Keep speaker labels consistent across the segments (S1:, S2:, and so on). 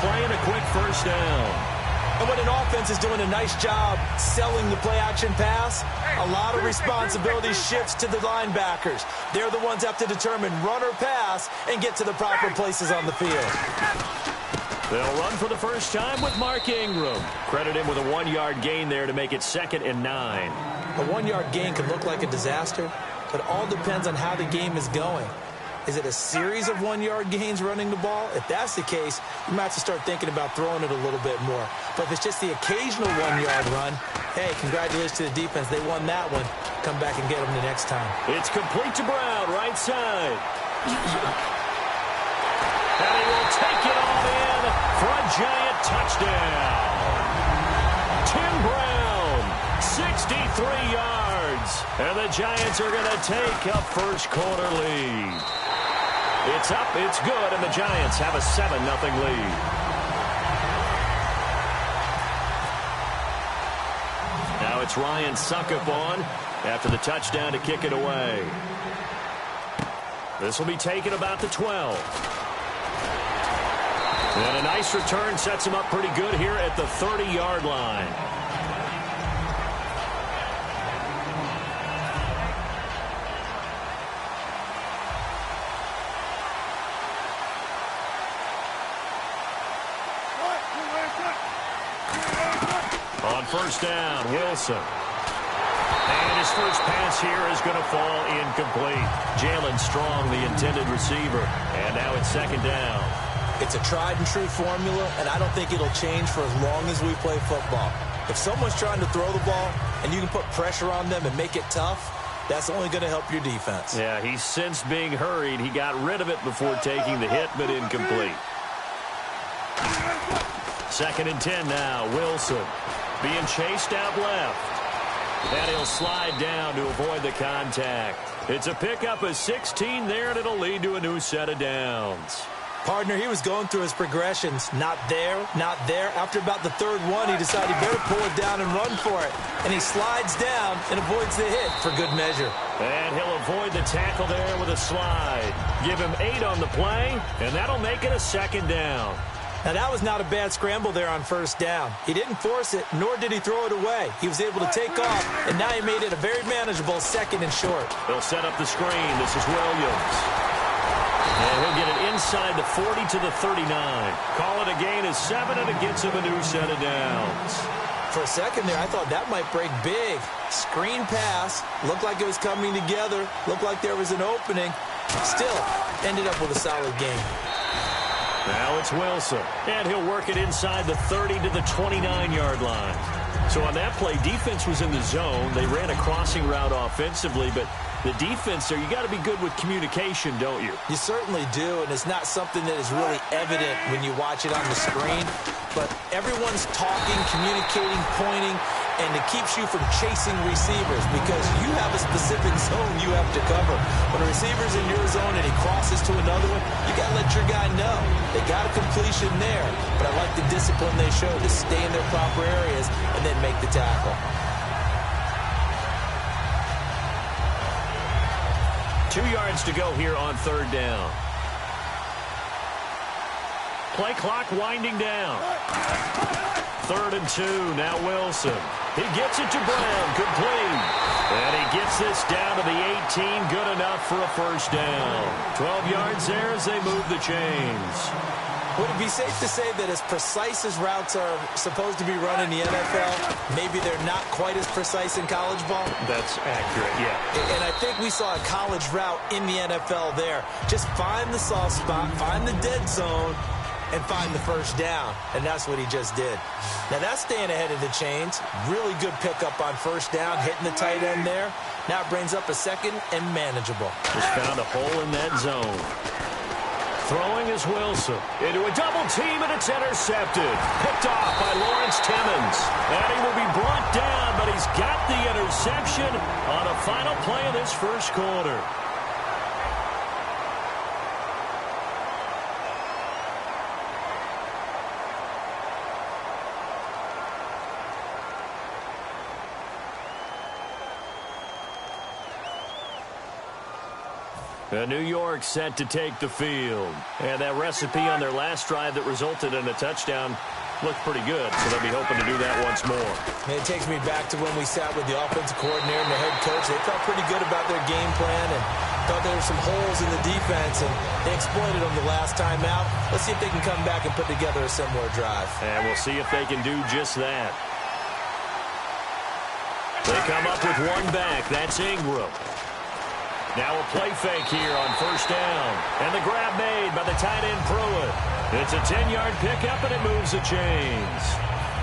S1: play and a quick first down.
S2: And when an offense is doing a nice job selling the play-action pass, a lot of responsibility shifts to the linebackers. They're the ones that have to determine run or pass and get to the proper places on the field.
S1: They'll run for the first time with Mark Ingram. Credit him with a 1-yard gain there to make it 2nd and 9.
S2: A 1-yard gain can look like a disaster, but it all depends on how the game is going. Is it a series of 1-yard gains running the ball? If that's the case, you might have to start thinking about throwing it a little bit more. But if it's just the occasional 1-yard run, hey, congratulations to the defense. They won that one. Come back and get them the next time.
S1: It's complete to Brown, right side. And he will take it all in for a giant touchdown. Tim Brown, 63 yards. And the Giants are going to take a first-quarter lead. It's up, it's good, and the Giants have a 7-0 lead. Now it's Ryan Suckup on after the touchdown to kick it away. This will be taken about the 12. And a nice return sets him up pretty good here at the 30-yard line. On first down, Wilson. And his first pass here is going to fall incomplete. Jalen Strong, the intended receiver. And now it's 2nd down.
S2: It's a tried-and-true formula, and I don't think it'll change for as long as we play football. If someone's trying to throw the ball and you can put pressure on them and make it tough, that's only going to help your defense.
S1: Yeah, he's since being hurried. He got rid of it before taking the hit, but incomplete. 2nd and 10 now, Wilson. Being chased out left. And he'll slide down to avoid the contact. It's a pickup of 16 there, and it'll lead to a new set of downs.
S2: Partner, he was going through his progressions. Not there, not there. After about the 3rd one, he decided he better pull it down and run for it. And he slides down and avoids the hit for good measure.
S1: And he'll avoid the tackle there with a slide. Give him 8 on the play, and that'll make it a 2nd down.
S2: Now, that was not a bad scramble there on first down. He didn't force it, nor did he throw it away. He was able to take off, and now he made it a very manageable 2nd and short.
S1: They'll set up the screen. This is Williams. And he'll get it inside the 40 to the 39. Call it a gain of 7, and it gets him a new set of downs.
S2: For a second there, I thought that might break big. Screen pass. Looked like it was coming together. Looked like there was an opening. Still, ended up with a solid game.
S1: Now it's Wilson, and he'll work it inside the 30 to the 29-yard line. So on that play, defense was in the zone. They ran a crossing route offensively, but the defense there, you got to be good with communication, don't you?
S2: You certainly do, and it's not something that is really evident when you watch it on the screen. But everyone's talking, communicating, pointing, and it keeps you from chasing receivers because you have a specific zone you have to cover. When a receiver's in your zone and he crosses to another one, you got to let your guy know. They got a completion there, but I like the discipline they show to stay in their proper areas and then make the tackle.
S1: 2 yards to go here on 3rd down. Play clock winding down. 3rd and 2, now Wilson. He gets it to Brown, complete. And he gets this down to the 18, good enough for a first down. 12 yards there as they move the chains.
S2: Would it be safe to say that as precise as routes are supposed to be run in the NFL, maybe they're not quite as precise in college ball?
S1: That's accurate, yeah.
S2: And I think we saw a college route in the NFL there. Just find the soft spot, find the dead zone, and find the first down. And that's what he just did. Now, that's staying ahead of the chains. Really good pickup on first down, hitting the tight end there. Now it brings up a 2nd and manageable.
S1: Just found a hole in that zone. Throwing is Wilson. Into a double team, and it's intercepted. Picked off by Lawrence Timmons. And he will be brought down, but he's got the interception on a final play of this first quarter. New York set to take the field. And that recipe on their last drive that resulted in a touchdown looked pretty good, so they'll be hoping to do that once more.
S2: And it takes me back to when we sat with the offensive coordinator and the head coach. They felt pretty good about their game plan and thought there were some holes in the defense, and they exploited them the last time out. Let's see if they can come back and put together a similar drive.
S1: And we'll see if they can do just that. They come up with one back. That's Ingram. Now a play fake here on first down. And the grab made by the tight end Pruitt. It's a 10-yard pickup, and it moves the chains.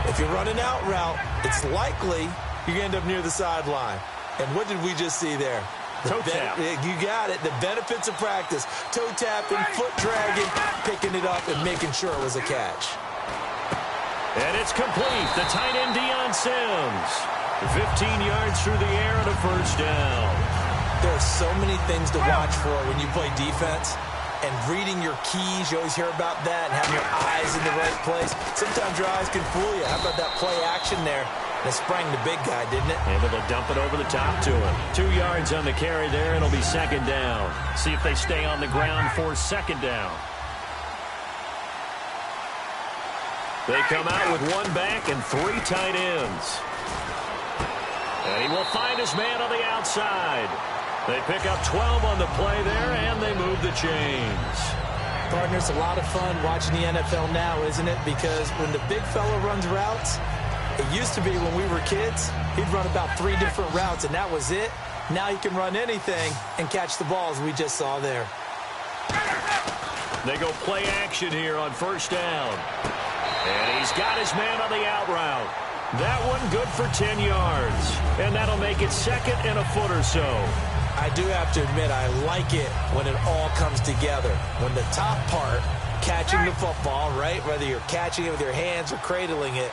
S2: If you run an out route, it's likely you end up near the sideline. And what did we just see there?
S1: Toe tap.
S2: You got it. The benefits of practice. Toe tapping, foot dragging, picking it up, and making sure it was a catch.
S1: And it's complete. The tight end Deion Sims. 15 yards through the air and a first down.
S2: There are so many things to watch for when you play defense. And reading your keys, you always hear about that, and having your eyes in the right place. Sometimes your eyes can fool you. How about that play action there? And it sprang the big guy, didn't it?
S1: Able to dump it over the top to him. 2 yards on the carry there, and it'll be second down. See if they stay on the ground for second down. They come out with one back and 3 tight ends. And he will find his man on the outside. They pick up 12 on the play there, and they move the chains.
S2: Partner, it's a lot of fun watching the NFL now, isn't it? Because when the big fella runs routes, it used to be when we were kids, he'd run about 3 different routes, and that was it. Now he can run anything and catch the balls we just saw there.
S1: They go play action here on first down. And he's got his man on the out route. That one good for 10 yards. And that'll make it second and a foot or so.
S2: I do have to admit, I like it when it all comes together. When the top part, catching the football, right, whether you're catching it with your hands or cradling it,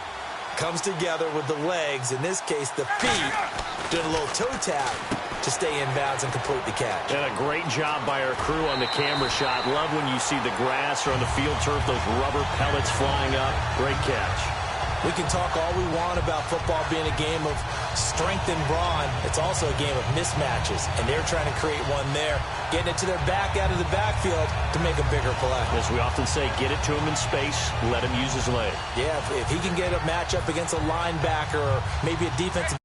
S2: comes together with the legs, in this case the feet, doing a little toe tap to stay in bounds and complete the catch.
S1: And a great job by our crew on the camera shot. Love when you see the grass or on the field turf, those rubber pellets flying up. Great catch.
S2: We can talk all we want about football being a game of strength and brawn. It's also a game of mismatches, and they're trying to create one there, getting it to their back out of the backfield to make a bigger play.
S1: As we often say, get it to him in space, let him use his leg.
S2: Yeah, if he can get a matchup against a linebacker or maybe a defensive